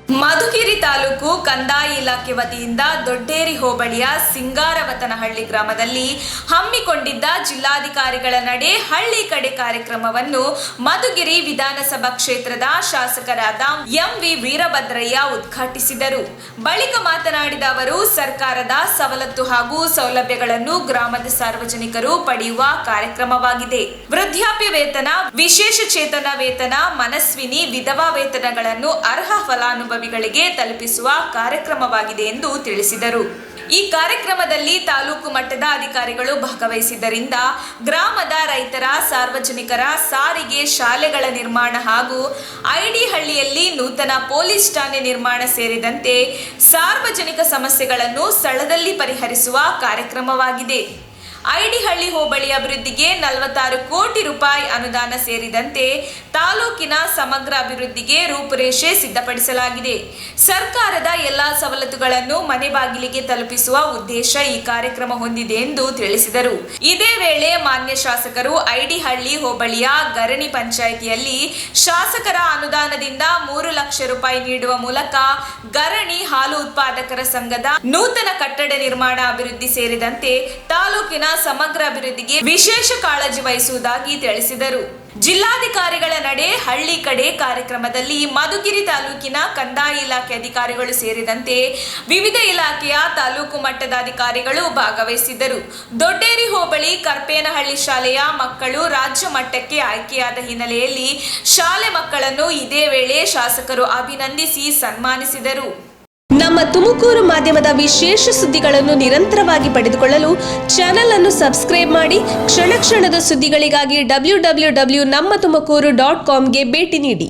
ಮಧುಗಿರಿ ತಾಲೂಕು ಕಂದಾಯ ಇಲಾಖೆ ವತಿಯಿಂದ ದೊಡ್ಡೇರಿ ಹೋಬಳಿಯ ಸಿಂಗಾರವತನಹಳ್ಳಿ ಗ್ರಾಮದಲ್ಲಿ ಹಮ್ಮಿಕೊಂಡಿದ್ದ ಜಿಲ್ಲಾಧಿಕಾರಿಗಳ ನಡೆ ಹಳ್ಳಿ ಕಡೆ ಕಾರ್ಯಕ್ರಮವನ್ನು ಮಧುಗಿರಿ ವಿಧಾನಸಭಾ ಕ್ಷೇತ್ರದ ಶಾಸಕರಾದ ಎಂವಿ ವೀರಭದ್ರಯ್ಯ ಉದ್ಘಾಟಿಸಿದರು. ಬಳಿಕ ಮಾತನಾಡಿದ ಅವರು, ಸರ್ಕಾರದ ಸವಲತ್ತು ಹಾಗೂ ಸೌಲಭ್ಯಗಳನ್ನು ಗ್ರಾಮದ ಸಾರ್ವಜನಿಕರು ಪಡೆಯುವ ಕಾರ್ಯಕ್ರಮವಾಗಿದೆ. ವೃದ್ಧಾಪ್ಯ ವೇತನ, ವಿಶೇಷ ಚೇತನ ವೇತನ, ಮನಸ್ವಿನಿ, ವಿಧವಾ ವೇತನಗಳನ್ನು ಅರ್ಹ ಫಲಾನುಭವಿಗಳಿಗೆ ತಲುಪಿಸುವ ಕಾರ್ಯಕ್ರಮವಾಗಿದೆ ಎಂದು ತಿಳಿಸಿದರು. ಈ ಕಾರ್ಯಕ್ರಮದಲ್ಲಿ ತಾಲೂಕು ಮಟ್ಟದ ಅಧಿಕಾರಿಗಳು ಭಾಗವಹಿಸಿದ್ದರಿಂದ ಗ್ರಾಮದ ರೈತರ, ಸಾರ್ವಜನಿಕರ, ಸಾರಿಗೆ, ಶಾಲೆಗಳ ನಿರ್ಮಾಣ ಹಾಗೂ ಐಡಿ ಹಳ್ಳಿಯಲ್ಲಿ ನೂತನ ಪೊಲೀಸ್ ಠಾಣೆ ನಿರ್ಮಾಣ ಸೇರಿದಂತೆ ಸಾರ್ವಜನಿಕ ಸಮಸ್ಯೆಗಳನ್ನು ಸ್ಥಳದಲ್ಲಿ ಪರಿಹರಿಸುವ ಕಾರ್ಯಕ್ರಮವಾಗಿದೆ. ಐಡಿಹಳ್ಳಿ ಹೋಬಳಿ ಅಭಿವೃದ್ಧಿಗೆ 46 ಕೋಟಿ ರೂಪಾಯಿ ಅನುದಾನ ಸೇರಿದಂತೆ ತಾಲೂಕಿನ ಸಮಗ್ರ ಅಭಿವೃದ್ಧಿಗೆ ರೂಪುರೇಷೆ ಸಿದ್ಧಪಡಿಸಲಾಗಿದೆ. ಸರ್ಕಾರದ ಎಲ್ಲಾ ಸವಲತ್ತುಗಳನ್ನು ಮನೆ ಬಾಗಿಲಿಗೆ ತಲುಪಿಸುವ ಉದ್ದೇಶ ಈ ಕಾರ್ಯಕ್ರಮ ಹೊಂದಿದೆ ಎಂದು ತಿಳಿಸಿದರು. ಇದೇ ವೇಳೆ ಮಾನ್ಯ ಶಾಸಕರು ಐಡಿಹಳ್ಳಿ ಹೋಬಳಿಯ ಗರಣಿ ಪಂಚಾಯಿತಿಯಲ್ಲಿ ಶಾಸಕರ ಅನುದಾನದಿಂದ 3 ಲಕ್ಷ ರೂಪಾಯಿ ನೀಡುವ ಮೂಲಕ ಗರಣಿ ಹಾಲು ಉತ್ಪಾದಕರ ಸಂಘದ ನೂತನ ಕಟ್ಟಡ ನಿರ್ಮಾಣ ಅಭಿವೃದ್ಧಿ ಸೇರಿದಂತೆ ತಾಲೂಕಿನ ಸಮಗ್ರ ಅಭಿವೃದ್ಧಿಗೆ ವಿಶೇಷ ಕಾಳಜಿ ವಹಿಸುವುದಾಗಿ ತಿಳಿಸಿದರು. ಜಿಲ್ಲಾಧಿಕಾರಿಗಳ ನಡೆ ಹಳ್ಳಿ ಕಡೆ ಕಾರ್ಯಕ್ರಮದಲ್ಲಿ ಮಧುಗಿರಿ ತಾಲೂಕಿನ ಕಂದಾಯ ಇಲಾಖೆ ಅಧಿಕಾರಿಗಳು ಸೇರಿದಂತೆ ವಿವಿಧ ಇಲಾಖೆಯ ತಾಲೂಕು ಮಟ್ಟದ ಅಧಿಕಾರಿಗಳು ಭಾಗವಹಿಸಿದ್ದರು. ದೊಡ್ಡೇರಿ ಹೋಬಳಿ ಕರ್ಪೇನಹಳ್ಳಿ ಶಾಲೆಯ ಮಕ್ಕಳು ರಾಜ್ಯ ಮಟ್ಟಕ್ಕೆ ಆಯ್ಕೆಯಾದ ಹಿನ್ನೆಲೆಯಲ್ಲಿ ಶಾಲೆ ಮಕ್ಕಳನ್ನು ಇದೇ ವೇಳೆ ಶಾಸಕರು ಅಭಿನಂದಿಸಿ ಸನ್ಮಾನಿಸಿದರು. ನಮ್ಮ ತುಮಕೂರು ಮಾಧ್ಯಮದ ವಿಶೇಷ ಸುದ್ದಿಗಳನ್ನು ನಿರಂತರವಾಗಿ ಪಡೆದುಕೊಳ್ಳಲು ಚಾನೆಲ್ ಅನ್ನು ಸಬ್ಸ್ಕ್ರೈಬ್ ಮಾಡಿ. ಕ್ಷಣ ಕ್ಷಣದ ಸುದ್ದಿಗಳಿಗಾಗಿ www.nammathumakuru.com ಗೆ ಭೇಟಿ ನೀಡಿ.